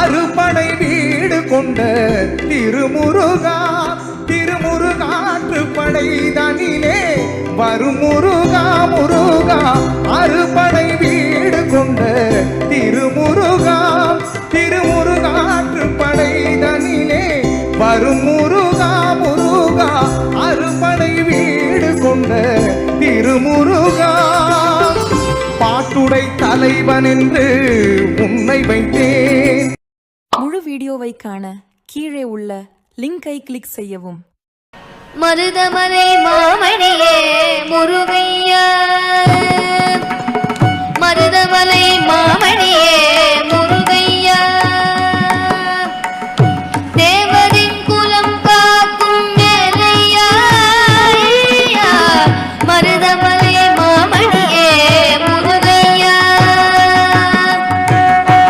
அறுபடை வீடு கொண்ட திருமுருகா திருமுருகாற்றுப்படை தனிலே வரும் முருகா முருகா அறுபடை வீடு கொண்ட திருமுருகா திருமுருகாற்றுப்படை தனிலே வரும் முருகா முருகா அறுபடை வீடு கொண்ட திருமுருகா பாட்டுடை தலைவன் என்று உன்னை வைத்தேன். முழு வீடியோவை காண கீழே உள்ள லிங்கை கிளிக் செய்யவும். மருதமலை மாமணியே முருகையா, மருதமலை மாமணியே